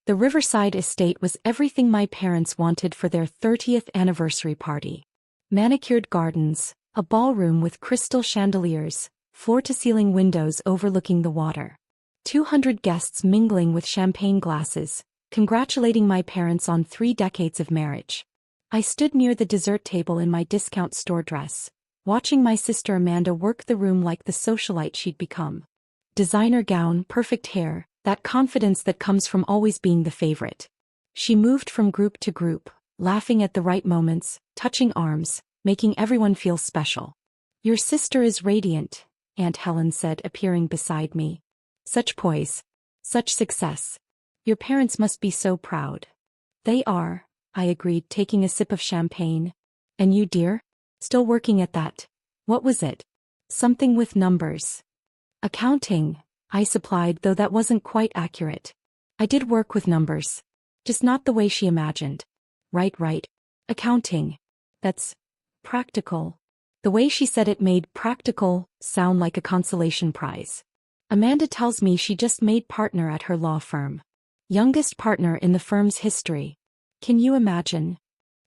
The Riverside estate was everything my parents wanted for their 30th anniversary party. Manicured gardens, a ballroom with crystal chandeliers, floor-to-ceiling windows overlooking the water. 200 guests mingling with champagne glasses, congratulating my parents on 3 decades of marriage. I stood near the dessert table in my discount store dress, watching my sister Amanda work the room like the socialite she'd become. Designer gown, perfect hair, that confidence that comes from always being the favorite. She moved from group to group, laughing at the right moments, touching arms, making everyone feel special. "Your sister is radiant," Aunt Helen said, appearing beside me. "Such poise. Such success. Your parents must be so proud." "They are," I agreed, taking a sip of champagne. "And you, dear? Still working at that? What was it?" "Something with numbers." "Accounting," I supplied, though that wasn't quite accurate. I did work with numbers. Just not the way she imagined. Right. Accounting. That's practical." The way she said it made practical sound like a consolation prize. "Amanda tells me she just made partner at her law firm. Youngest partner in the firm's history. Can you imagine?"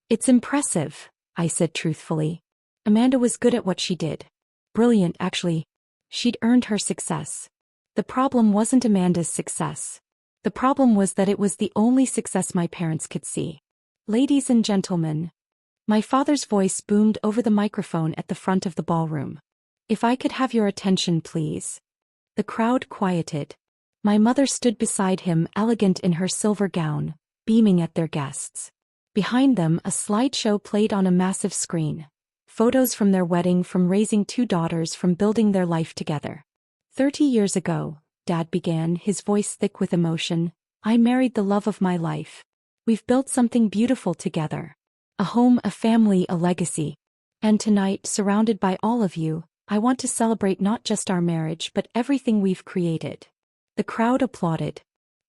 "It's impressive," I said truthfully. "Amanda was good at what she did. Brilliant, actually. She'd earned her success. The problem wasn't Amanda's success. The problem was that it was the only success my parents could see. Ladies and gentlemen." My father's voice boomed over the microphone at the front of the ballroom. "If I could have your attention, please." The crowd quieted. My mother stood beside him, elegant in her silver gown, beaming at their guests. Behind them, a slideshow played on a massive screen. Photos from their wedding, from raising 2 daughters, from building their life together. 30 years ago, Dad began, his voice thick with emotion, "I married the love of my life. We've built something beautiful together. A home, a family, a legacy. And tonight, surrounded by all of you, I want to celebrate not just our marriage but everything we've created." The crowd applauded.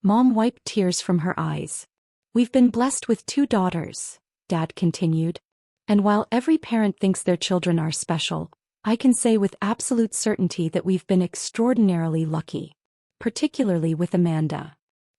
Mom wiped tears from her eyes. "We've been blessed with 2 daughters," Dad continued. "And while every parent thinks their children are special, I can say with absolute certainty that we've been extraordinarily lucky. Particularly with Amanda."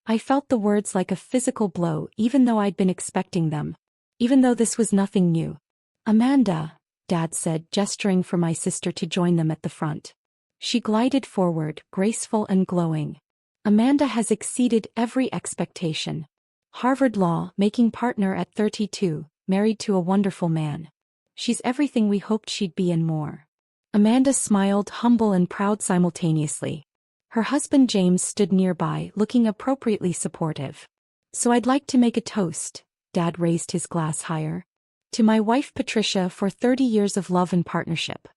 I felt the words like a physical blow, even though I'd been expecting them. Even though this was nothing new. "Amanda," Dad said, gesturing for my sister to join them at the front. She glided forward, graceful and glowing. "Amanda has exceeded every expectation. Harvard Law, making partner at 32, married to a wonderful man. She's everything we hoped she'd be and more." Amanda smiled, humble and proud simultaneously. Her husband James stood nearby, looking appropriately supportive. "So I'd like to make a toast," Dad raised his glass higher. "To my wife Patricia for 30 years of love and partnership.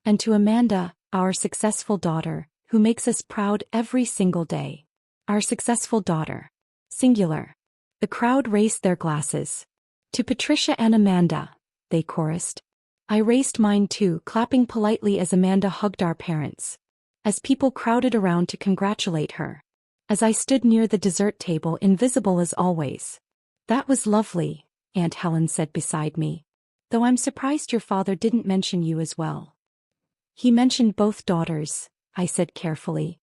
And to Amanda, our successful daughter, who makes us proud every single day. Our successful daughter. Singular." The crowd raised their glasses. "To Patricia and Amanda," they chorused. I raised mine too, clapping politely as Amanda hugged our parents. As people crowded around to congratulate her. As I stood near the dessert table, invisible as always. "That was lovely," Aunt Helen said beside me. "Though I'm surprised your father didn't mention you as well." "He mentioned both daughters," I said carefully.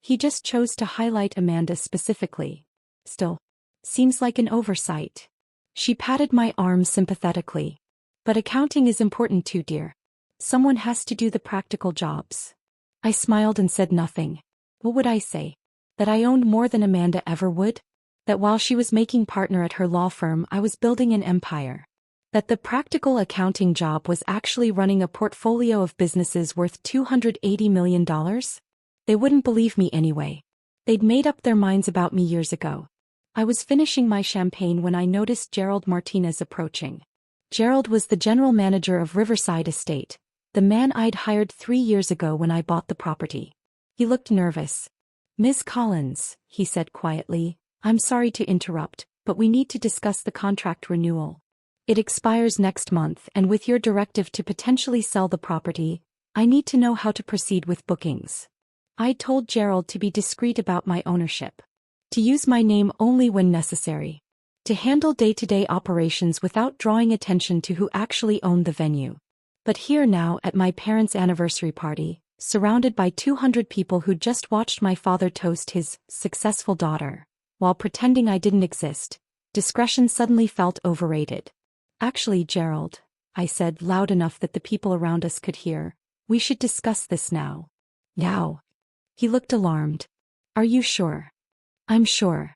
"He just chose to highlight Amanda specifically. Still, seems like an oversight." She patted my arm sympathetically. "But accounting is important too, dear. Someone has to do the practical jobs." I smiled and said nothing. What would I say? That I owned more than Amanda ever would? That while she was making partner at her law firm, I was building an empire? That the practical accounting job was actually running a portfolio of businesses worth $280 million? They wouldn't believe me anyway. They'd made up their minds about me years ago. I was finishing my champagne when I noticed Gerald Martinez approaching. Gerald was the general manager of Riverside Estate, the man I'd hired 3 years ago when I bought the property. He looked nervous. "Ms. Collins," he said quietly, "I'm sorry to interrupt, but we need to discuss the contract renewal. It expires next month, and with your directive to potentially sell the property, I need to know how to proceed with bookings." I told Gerald to be discreet about my ownership. To use my name only when necessary. To handle day-to-day operations without drawing attention to who actually owned the venue. But here now at my parents' anniversary party, surrounded by 200 people who just watched my father toast his successful daughter, while pretending I didn't exist. Discretion suddenly felt overrated. Actually, Gerald, I said loud enough that the people around us could hear, we should discuss this now. Now. He looked alarmed. Are you sure? I'm sure.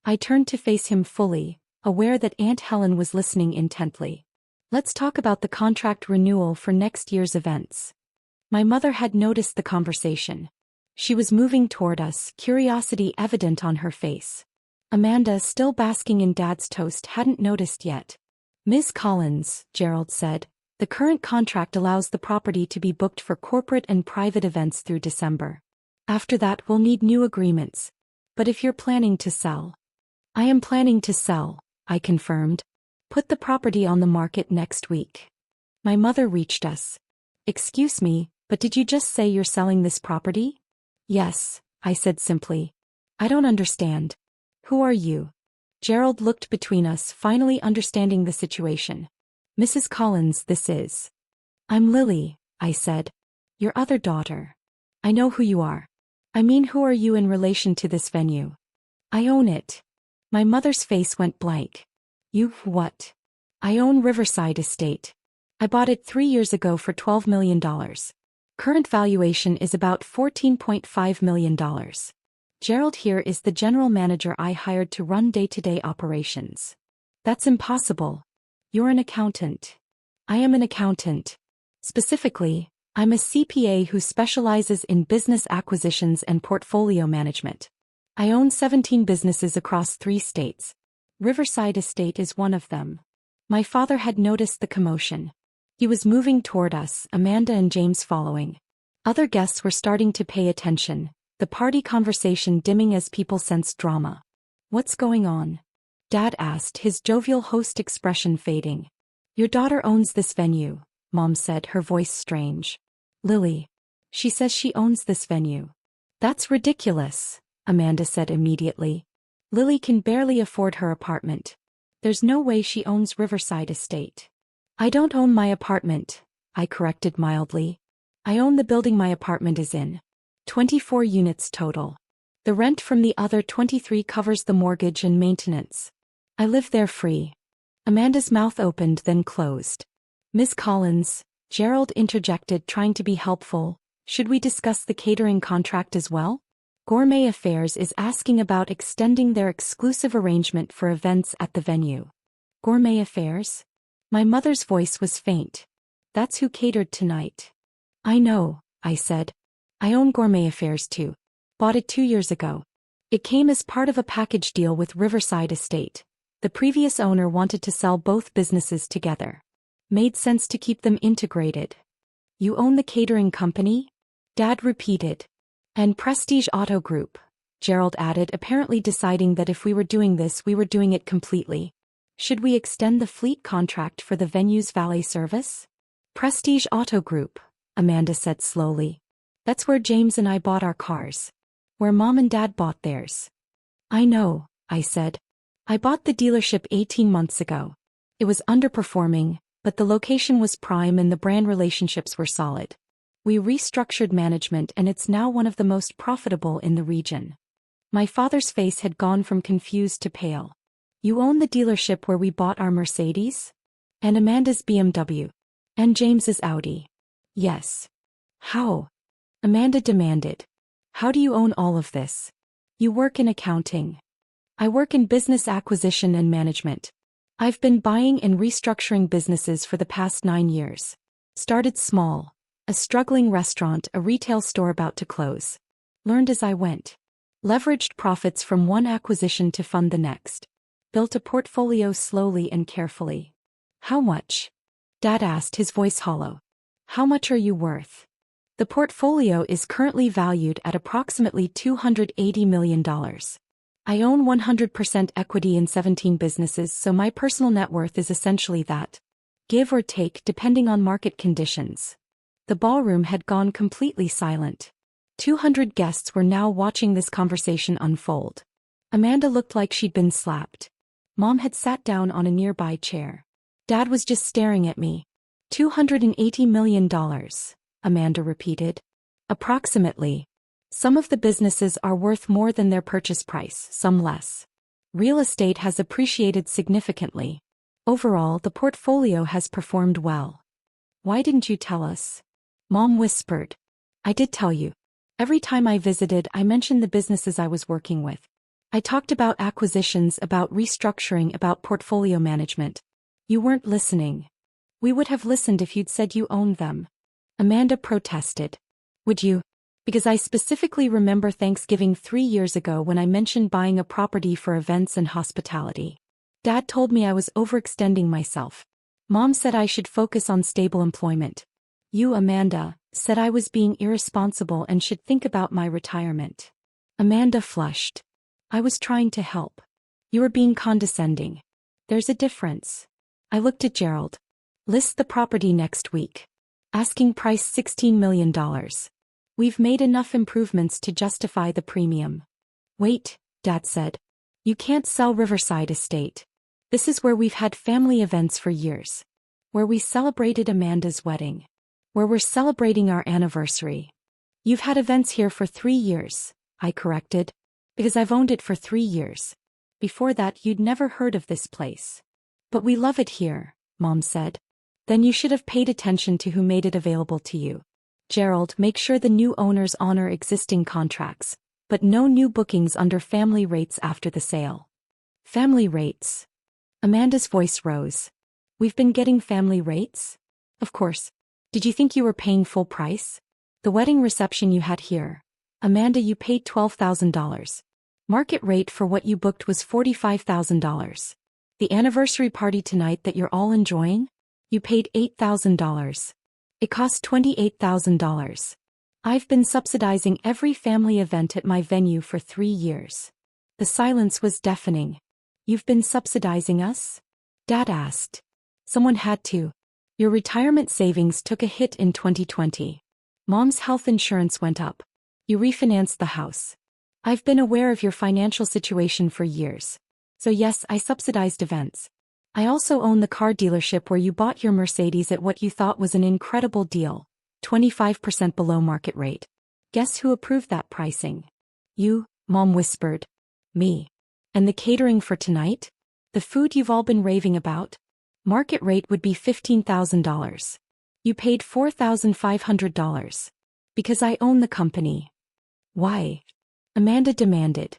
I turned to face him fully, aware that Aunt Helen was listening intently. Let's talk about the contract renewal for next year's events. My mother had noticed the conversation. She was moving toward us, curiosity evident on her face. Amanda, still basking in Dad's toast, hadn't noticed yet. Ms. Collins, Gerald said, the current contract allows the property to be booked for corporate and private events through December. After that, we'll need new agreements. But if you're planning to sell. I am planning to sell, I confirmed. Put the property on the market next week. My mother reached us. Excuse me, but did you just say you're selling this property? Yes, I said simply. I don't understand. Who are you? Gerald looked between us, finally understanding the situation. Mrs. Collins, this is. I'm Lily, I said. Your other daughter. I know who you are. I mean, who are you in relation to this venue? I own it. My mother's face went blank. You what? I own Riverside Estate. I bought it 3 years ago for $12 million. Current valuation is about $14.5 million. Gerald here is the general manager I hired to run day-to-day operations. That's impossible. You're an accountant. I am an accountant. Specifically, I'm a CPA who specializes in business acquisitions and portfolio management. I own 17 businesses across 3 states. Riverside Estate is one of them. My father had noticed the commotion. He was moving toward us, Amanda and James following. Other guests were starting to pay attention, the party conversation dimming as people sensed drama. What's going on? Dad asked, his jovial host expression fading. Your daughter owns this venue, Mom said, her voice strange. Lily. She says she owns this venue. That's ridiculous, Amanda said immediately. Lily can barely afford her apartment. There's no way she owns Riverside Estate. I don't own my apartment, I corrected mildly. I own the building my apartment is in. 24 units total. The rent from the other 23 covers the mortgage and maintenance. I live there free. Amanda's mouth opened then closed. Ms. Collins, Gerald interjected, trying to be helpful, should we discuss the catering contract as well? Gourmet Affairs is asking about extending their exclusive arrangement for events at the venue. Gourmet Affairs? My mother's voice was faint. That's who catered tonight. I know, I said. I own Gourmet Affairs too. Bought it 2 years ago. It came as part of a package deal with Riverside Estate. The previous owner wanted to sell both businesses together. Made sense to keep them integrated. You own the catering company? Dad repeated. And Prestige Auto Group, Gerald added, apparently deciding that if we were doing this, we were doing it completely. Should we extend the fleet contract for the venue's valet service? Prestige Auto Group, Amanda said slowly. That's where James and I bought our cars. Where Mom and Dad bought theirs. I know, I said. I bought the dealership 18 months ago. It was underperforming, but the location was prime and the brand relationships were solid. We restructured management and it's now one of the most profitable in the region. My father's face had gone from confused to pale. You own the dealership where we bought our Mercedes? And Amanda's BMW. And James's Audi. Yes. How? Amanda demanded. How do you own all of this? You work in accounting. I work in business acquisition and management. I've been buying and restructuring businesses for the past 9 years. Started small. A struggling restaurant, a retail store about to close. Learned as I went. Leveraged profits from one acquisition to fund the next. Built a portfolio slowly and carefully. How much? Dad asked, his voice hollow. How much are you worth? The portfolio is currently valued at approximately $280 million. I own 100% equity in 17 businesses, so my personal net worth is essentially that. Give or take depending on market conditions. The ballroom had gone completely silent. 200 guests were now watching this conversation unfold. Amanda looked like she'd been slapped. Mom had sat down on a nearby chair. Dad was just staring at me. $280 million, Amanda repeated. Approximately. Some of the businesses are worth more than their purchase price, some less. Real estate has appreciated significantly. Overall, the portfolio has performed well. Why didn't you tell us? Mom whispered. I did tell you. Every time I visited, I mentioned the businesses I was working with. I talked about acquisitions, about restructuring, about portfolio management. You weren't listening. We would have listened if you'd said you owned them. Amanda protested. Would you? Because I specifically remember Thanksgiving 3 years ago when I mentioned buying a property for events and hospitality. Dad told me I was overextending myself. Mom said I should focus on stable employment. You, Amanda, said I was being irresponsible and should think about my retirement. Amanda flushed. I was trying to help. You were being condescending. There's a difference. I looked at Gerald. List the property next week. Asking price $16 million. We've made enough improvements to justify the premium. Wait, Dad said. You can't sell Riverside Estate. This is where we've had family events for years. Where we celebrated Amanda's wedding. Where we're celebrating our anniversary. You've had events here for 3 years, I corrected. Because I've owned it for 3 years. Before that, you'd never heard of this place. But we love it here, Mom said. Then you should have paid attention to who made it available to you. Gerald, make sure the new owners honor existing contracts, but no new bookings under family rates after the sale. Family rates. Amanda's voice rose. We've been getting family rates? Of course. Did you think you were paying full price? The wedding reception you had here. Amanda, you paid $12,000. Market rate for what you booked was $45,000. The anniversary party tonight that you're all enjoying? You paid $8,000. It cost $28,000. I've been subsidizing every family event at my venue for 3 years. The silence was deafening. You've been subsidizing us? Dad asked. Someone had to. Your retirement savings took a hit in 2020. Mom's health insurance went up. You refinanced the house. I've been aware of your financial situation for years. So yes, I subsidized events. I also own the car dealership where you bought your Mercedes at what you thought was an incredible deal, 25% below market rate. Guess who approved that pricing? You, Mom whispered. Me. And the catering for tonight? The food you've all been raving about? Market rate would be $15,000. You paid $4,500. Because I own the company. Why? Amanda demanded.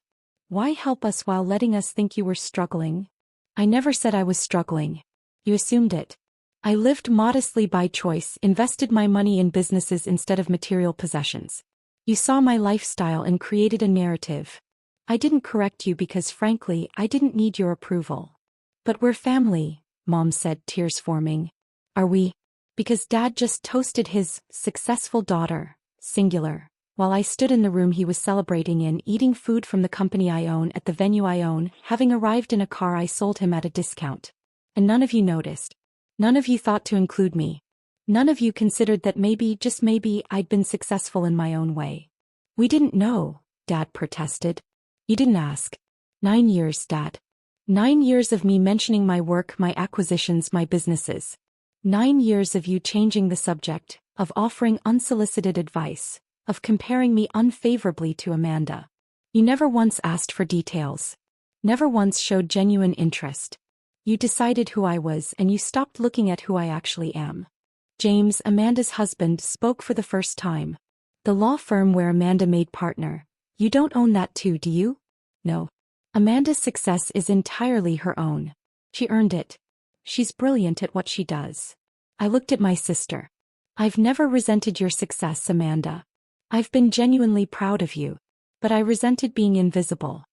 Why help us while letting us think you were struggling? I never said I was struggling. You assumed it. I lived modestly by choice, invested my money in businesses instead of material possessions. You saw my lifestyle and created a narrative. I didn't correct you because frankly, I didn't need your approval. But we're family, Mom said, tears forming. Are we? Because Dad just toasted his successful daughter, singular, while I stood in the room he was celebrating in, eating food from the company I own at the venue I own, having arrived in a car I sold him at a discount. And none of you noticed. None of you thought to include me. None of you considered that maybe, just maybe, I'd been successful in my own way. We didn't know, Dad protested. You didn't ask. 9 years, Dad. 9 years of me mentioning my work, my acquisitions, my businesses. 9 years of you changing the subject, of offering unsolicited advice, of comparing me unfavorably to Amanda. You never once asked for details. Never once showed genuine interest. You decided who I was and you stopped looking at who I actually am. James, Amanda's husband, spoke for the first time. The law firm where Amanda made partner. You don't own that too, do you? No. Amanda's success is entirely her own. She earned it. She's brilliant at what she does. I looked at my sister. I've never resented your success, Amanda. I've been genuinely proud of you. But I resented being invisible.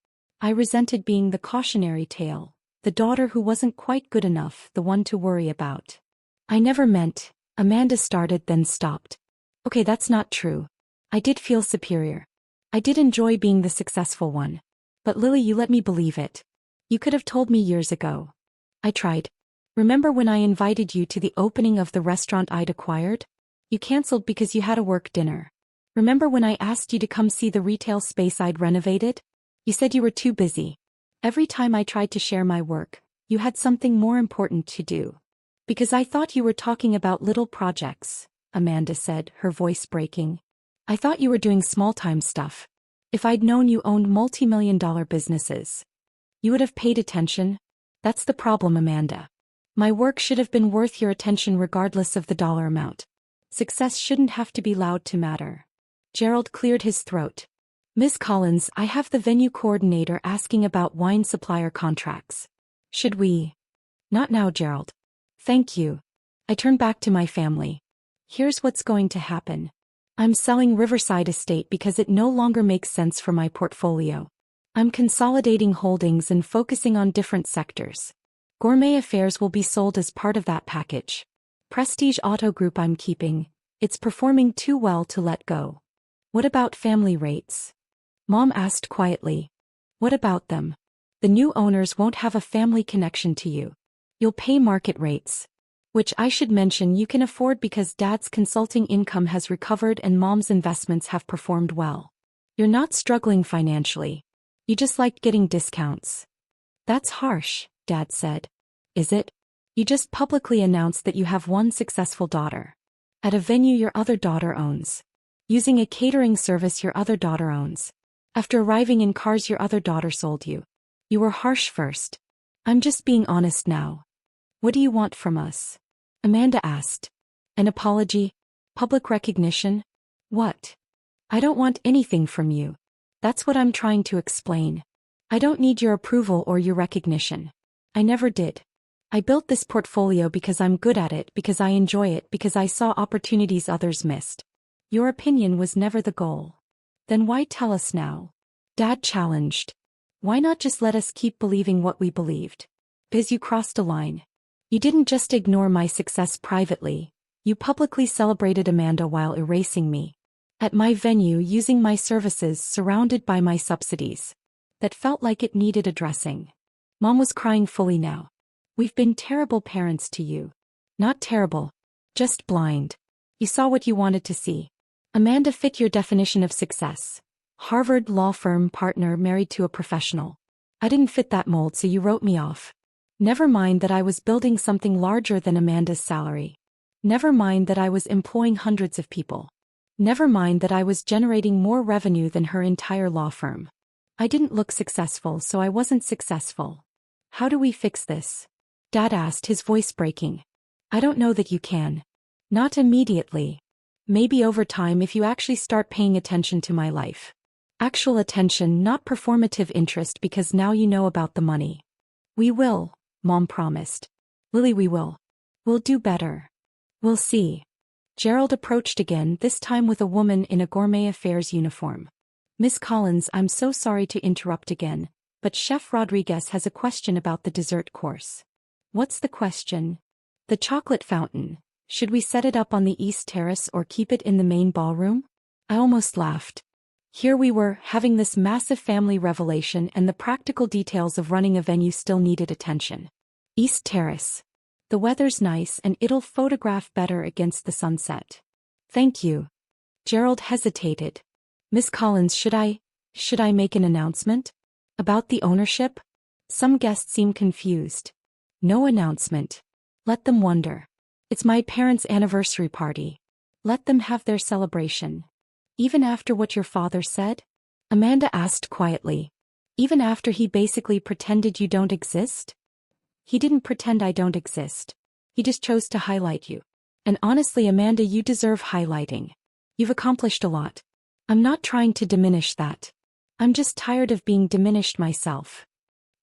I resented being the cautionary tale, the daughter who wasn't quite good enough, the one to worry about. I never meant, Amanda started then stopped. Okay, that's not true. I did feel superior. I did enjoy being the successful one. But Lily, you let me believe it. You could have told me years ago. I tried. Remember when I invited you to the opening of the restaurant I'd acquired? You canceled because you had a work dinner. Remember when I asked you to come see the retail space I'd renovated? You said you were too busy. Every time I tried to share my work, you had something more important to do. Because I thought you were talking about little projects, Amanda said, her voice breaking. I thought you were doing small-time stuff. If I'd known you owned multi-million-dollar businesses, you would have paid attention. That's the problem, Amanda. My work should have been worth your attention regardless of the dollar amount. Success shouldn't have to be loud to matter. Gerald cleared his throat. Miss Collins, I have the venue coordinator asking about wine supplier contracts. Should we? Not now, Gerald. Thank you. I turn back to my family. Here's what's going to happen. I'm selling Riverside Estate because it no longer makes sense for my portfolio. I'm consolidating holdings and focusing on different sectors. Gourmet Affairs will be sold as part of that package. Prestige Auto Group I'm keeping. It's performing too well to let go. What about family rates? Mom asked quietly. What about them? The new owners won't have a family connection to you. You'll pay market rates. Which I should mention you can afford because Dad's consulting income has recovered and Mom's investments have performed well. You're not struggling financially. You just liked getting discounts. That's harsh, Dad said. Is it? You just publicly announced that you have one successful daughter. At a venue your other daughter owns. Using a catering service your other daughter owns. After arriving in cars your other daughter sold you. You were harsh first. I'm just being honest now. What do you want from us? Amanda asked. An apology? Public recognition? What? I don't want anything from you. That's what I'm trying to explain. I don't need your approval or your recognition. I never did. I built this portfolio because I'm good at it, because I enjoy it, because I saw opportunities others missed. Your opinion was never the goal. Then why tell us now? Dad challenged. Why not just let us keep believing what we believed? Because you crossed a line. You didn't just ignore my success privately, you publicly celebrated Amanda while erasing me. At my venue using my services surrounded by my subsidies. That felt like it needed addressing. Mom was crying fully now. We've been terrible parents to you. Not terrible. Just blind. You saw what you wanted to see. Amanda fit your definition of success. Harvard law firm partner married to a professional. I didn't fit that mold, so you wrote me off. Never mind that I was building something larger than Amanda's salary. Never mind that I was employing hundreds of people. Never mind that I was generating more revenue than her entire law firm. I didn't look successful, so I wasn't successful. How do we fix this? Dad asked, his voice breaking. I don't know that you can. Not immediately. Maybe over time if you actually start paying attention to my life. Actual attention, not performative interest, because now you know about the money. We will, Mom promised. Lily, we will. We'll do better. We'll see. Gerald approached again, this time with a woman in a Gourmet Affairs uniform. Miss Collins, I'm so sorry to interrupt again, but Chef Rodriguez has a question about the dessert course. What's the question? The chocolate fountain. Should we set it up on the East Terrace or keep it in the main ballroom? I almost laughed. Here we were, having this massive family revelation, and the practical details of running a venue still needed attention. East Terrace. The weather's nice and it'll photograph better against the sunset. Thank you. Gerald hesitated. Miss Collins, should I make an announcement? About the ownership? Some guests seem confused. No announcement. Let them wonder. It's my parents' anniversary party. Let them have their celebration. Even after what your father said? Amanda asked quietly. Even after he basically pretended you don't exist? He didn't pretend I don't exist. He just chose to highlight you. And honestly, Amanda, you deserve highlighting. You've accomplished a lot. I'm not trying to diminish that. I'm just tired of being diminished myself.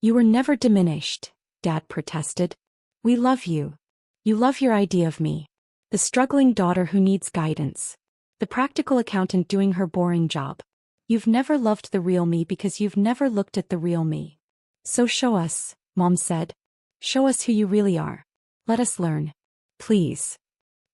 You were never diminished, Dad protested. We love you. You love your idea of me. The struggling daughter who needs guidance. The practical accountant doing her boring job. You've never loved the real me because you've never looked at the real me. So show us, Mom said. Show us who you really are. Let us learn. Please.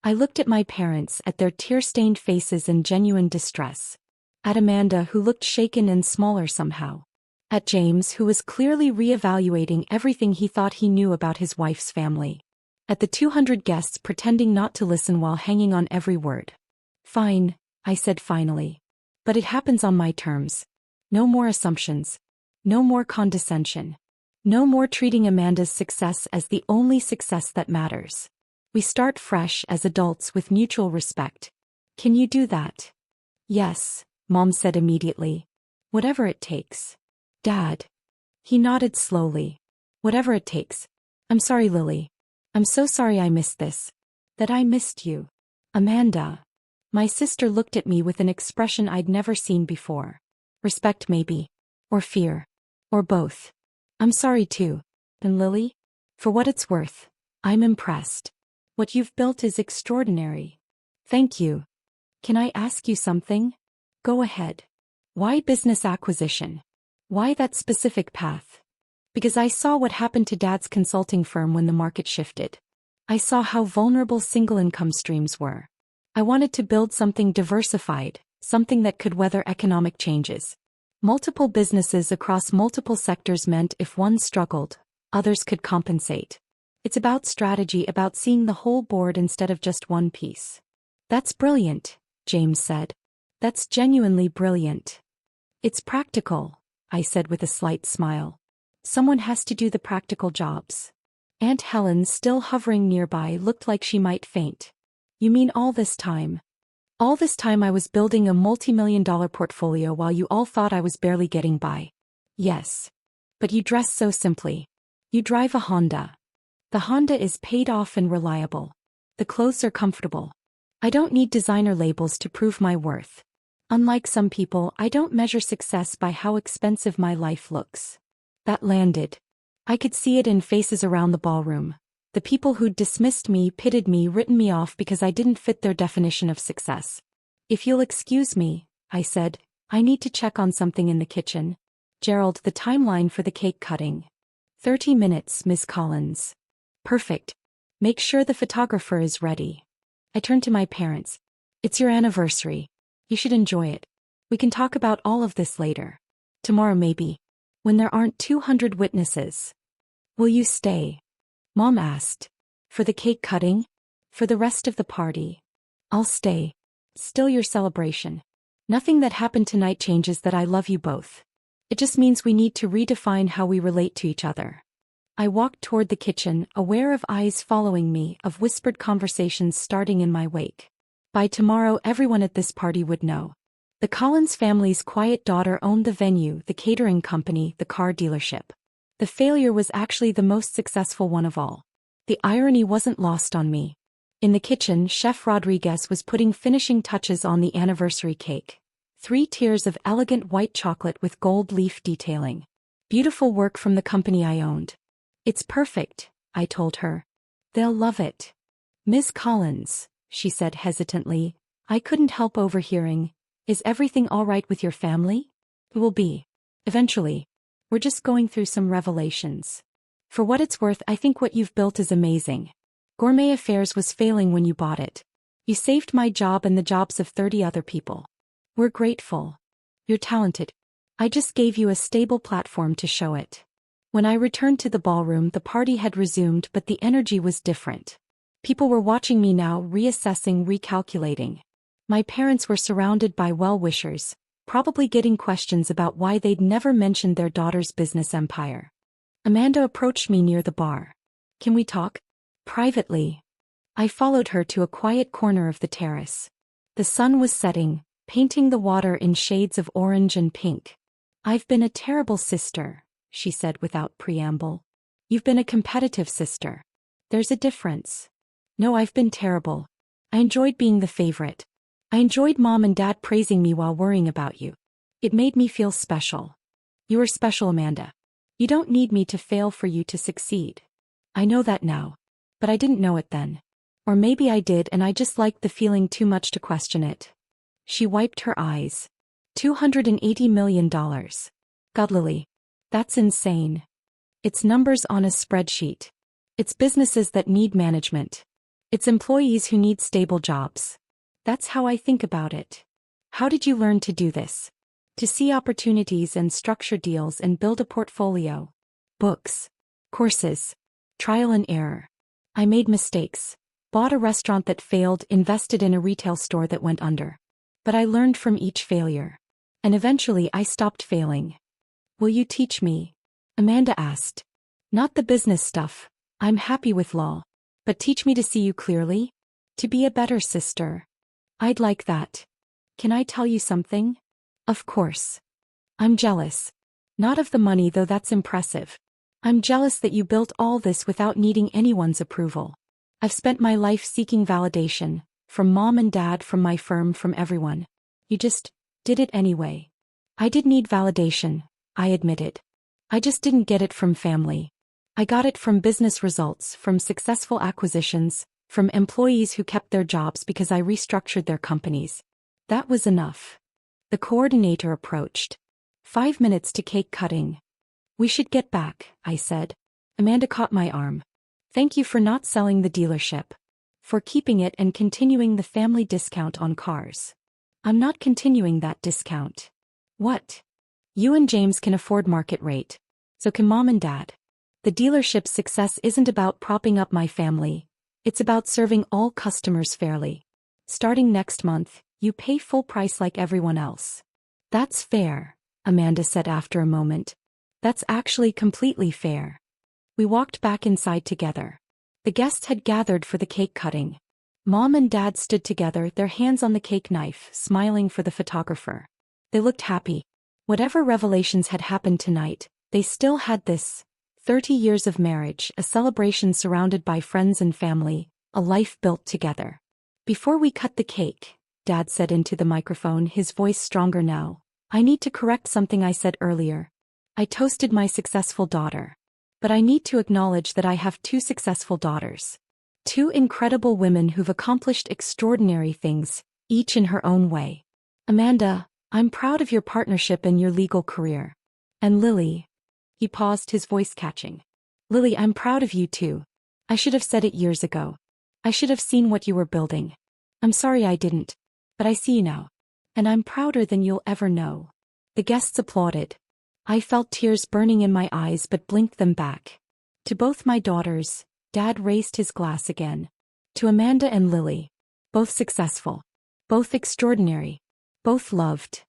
I looked at my parents, at their tear-stained faces in genuine distress. At Amanda, who looked shaken and smaller somehow. At James, who was clearly re-evaluating everything he thought he knew about his wife's family. At the 200 guests pretending not to listen while hanging on every word. Fine, I said finally. But it happens on my terms. No more assumptions. No more condescension. No more treating Amanda's success as the only success that matters. We start fresh as adults with mutual respect. Can you do that? Yes, Mom said immediately. Whatever it takes. Dad. He nodded slowly. Whatever it takes. I'm sorry, Lily. I'm so sorry I missed this. That I missed you. Amanda. My sister looked at me with an expression I'd never seen before. Respect maybe. Or fear. Or both. I'm sorry too. And Lily? For what it's worth, I'm impressed. What you've built is extraordinary. Thank you. Can I ask you something? Go ahead. Why business acquisition? Why that specific path? Because I saw what happened to Dad's consulting firm when the market shifted. I saw how vulnerable single income streams were. I wanted to build something diversified, something that could weather economic changes. Multiple businesses across multiple sectors meant if one struggled, others could compensate. It's about strategy, about seeing the whole board instead of just one piece. That's brilliant, James said. That's genuinely brilliant. It's practical, I said with a slight smile. Someone has to do the practical jobs. Aunt Helen, still hovering nearby, looked like she might faint. You mean all this time? All this time I was building a multi-million-dollar portfolio while you all thought I was barely getting by. Yes. But you dress so simply. You drive a Honda. The Honda is paid off and reliable. The clothes are comfortable. I don't need designer labels to prove my worth. Unlike some people, I don't measure success by how expensive my life looks. That landed. I could see it in faces around the ballroom. The people who'd dismissed me, pitted me, written me off because I didn't fit their definition of success. If you'll excuse me, I said, I need to check on something in the kitchen. Gerald, the timeline for the cake cutting. 30 minutes, Miss Collins. Perfect. Make sure the photographer is ready. I turned to my parents. It's your anniversary. You should enjoy it. We can talk about all of this later. Tomorrow maybe. When there aren't 200 witnesses. Will you stay? Mom asked. For the cake cutting? For the rest of the party. I'll stay. Still your celebration. Nothing that happened tonight changes that I love you both. It just means we need to redefine how we relate to each other. I walked toward the kitchen, aware of eyes following me, of whispered conversations starting in my wake. By tomorrow everyone at this party would know. The Collins family's quiet daughter owned the venue, the catering company, the car dealership. The failure was actually the most successful one of all. The irony wasn't lost on me. In the kitchen, Chef Rodriguez was putting finishing touches on the anniversary cake. 3 tiers of elegant white chocolate with gold leaf detailing. Beautiful work from the company I owned. It's perfect, I told her. They'll love it. Miss Collins, she said hesitantly, I couldn't help overhearing. Is everything all right with your family? It will be. Eventually. We're just going through some revelations. For what it's worth, I think what you've built is amazing. Gourmet Affairs was failing when you bought it. You saved my job and the jobs of 30 other people. We're grateful. You're talented. I just gave you a stable platform to show it. When I returned to the ballroom, the party had resumed, but the energy was different. People were watching me now, reassessing, recalculating. My parents were surrounded by well-wishers, probably getting questions about why they'd never mentioned their daughter's business empire. Amanda approached me near the bar. Can we talk? Privately. I followed her to a quiet corner of the terrace. The sun was setting, painting the water in shades of orange and pink. I've been a terrible sister, she said without preamble. You've been a competitive sister. There's a difference. No, I've been terrible. I enjoyed being the favorite. I enjoyed Mom and Dad praising me while worrying about you. It made me feel special. You are special, Amanda. You don't need me to fail for you to succeed. I know that now. But I didn't know it then. Or maybe I did and I just liked the feeling too much to question it. She wiped her eyes. $280 million. God, Lily. That's insane. It's numbers on a spreadsheet. It's businesses that need management. It's employees who need stable jobs. That's how I think about it. How did you learn to do this? To see opportunities and structure deals and build a portfolio. Books. Courses. Trial and error. I made mistakes. Bought a restaurant that failed, invested in a retail store that went under. But I learned from each failure. And eventually I stopped failing. Will you teach me? Amanda asked. Not the business stuff. I'm happy with law. But teach me to see you clearly? To be a better sister. I'd like that. Can I tell you something? Of course. I'm jealous. Not of the money, though that's impressive. I'm jealous that you built all this without needing anyone's approval. I've spent my life seeking validation, from mom and dad, from my firm, from everyone. You just did it anyway. I did need validation, I admitted. I just didn't get it from family. I got it from business results, from successful acquisitions, from employees who kept their jobs because I restructured their companies. That was enough. The coordinator approached. 5 minutes to cake cutting. We should get back, I said. Amanda caught my arm. Thank you for not selling the dealership. For keeping it and continuing the family discount on cars. I'm not continuing that discount. What? You and James can afford market rate. So can mom and dad. The dealership's success isn't about propping up my family. It's about serving all customers fairly. Starting next month, you pay full price like everyone else. That's fair, Amanda said after a moment. That's actually completely fair. We walked back inside together. The guests had gathered for the cake cutting. Mom and dad stood together, their hands on the cake knife, smiling for the photographer. They looked happy. Whatever revelations had happened tonight, they still had this. 30 years of marriage, a celebration surrounded by friends and family, a life built together. Before we cut the cake, Dad said into the microphone, his voice stronger now, I need to correct something I said earlier. I toasted my successful daughter. But I need to acknowledge that I have 2 successful daughters. 2 incredible women who've accomplished extraordinary things, each in her own way. Amanda, I'm proud of your partnership and your legal career. And Lily. He paused, his voice catching. Lily, I'm proud of you too. I should have said it years ago. I should have seen what you were building. I'm sorry I didn't. But I see you now. And I'm prouder than you'll ever know. The guests applauded. I felt tears burning in my eyes but blinked them back. To both my daughters, Dad raised his glass again. To Amanda and Lily. Both successful. Both extraordinary. Both loved.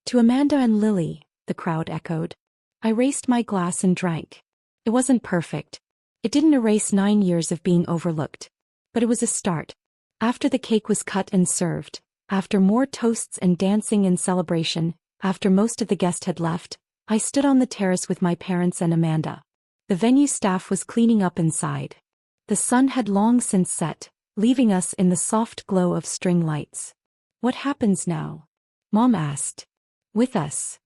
To Amanda and Lily, the crowd echoed. I raised my glass and drank. It wasn't perfect. It didn't erase 9 years of being overlooked. But it was a start. After the cake was cut and served, after more toasts and dancing and celebration, after most of the guests had left, I stood on the terrace with my parents and Amanda. The venue staff was cleaning up inside. The sun had long since set, leaving us in the soft glow of string lights. What happens now? Mom asked. With us.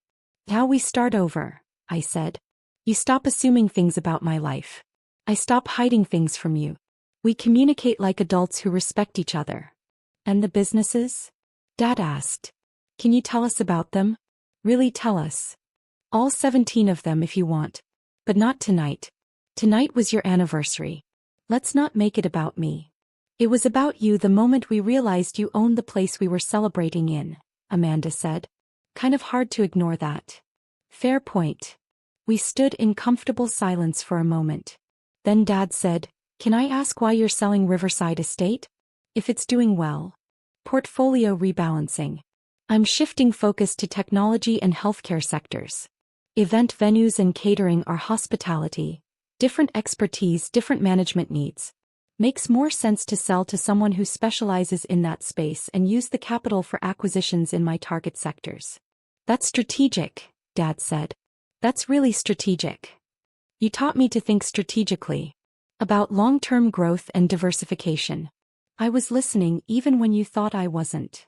How we start over, I said. You stop assuming things about my life. I stop hiding things from you. We communicate like adults who respect each other. And the businesses? Dad asked. Can you tell us about them? Really tell us. All 17 of them if you want. But not tonight. Tonight was your anniversary. Let's not make it about me. It was about you the moment we realized you owned the place we were celebrating in, Amanda said. Kind of hard to ignore that. Fair point. We stood in comfortable silence for a moment. Then Dad said, Can I ask why you're selling Riverside Estate? If it's doing well. Portfolio rebalancing. I'm shifting focus to technology and healthcare sectors. Event venues and catering are hospitality. Different expertise, different management needs. Makes more sense to sell to someone who specializes in that space and use the capital for acquisitions in my target sectors. That's strategic, Dad said. That's really strategic. You taught me to think strategically. About long-term growth and diversification. I was listening even when you thought I wasn't.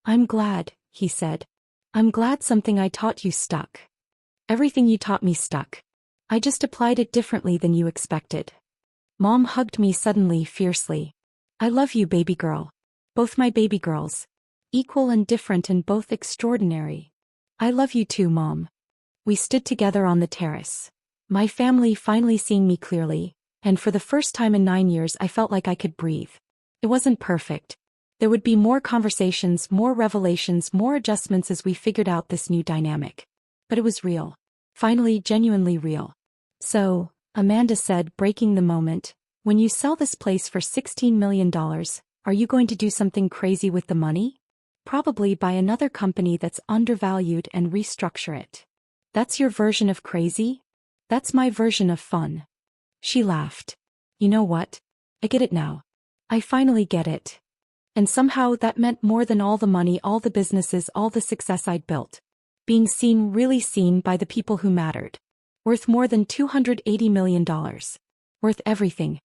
I'm glad, he said. I'm glad something I taught you stuck. Everything you taught me stuck. I just applied it differently than you expected. Mom hugged me suddenly, fiercely. I love you, baby girl. Both my baby girls. Equal and different and both extraordinary. I love you too, Mom. We stood together on the terrace. My family finally seeing me clearly, and for the first time in 9 years I felt like I could breathe. It wasn't perfect. There would be more conversations, more revelations, more adjustments as we figured out this new dynamic. But it was real. Finally, genuinely real. So, Amanda said, breaking the moment, when you sell this place for $16 million, are you going to do something crazy with the money? Probably buy another company that's undervalued and restructure it. That's your version of crazy? That's my version of fun. She laughed. You know what? I get it now. I finally get it. And somehow that meant more than all the money, all the businesses, all the success I'd built. Being seen, really seen by the people who mattered. Worth more than $280 million. Worth everything,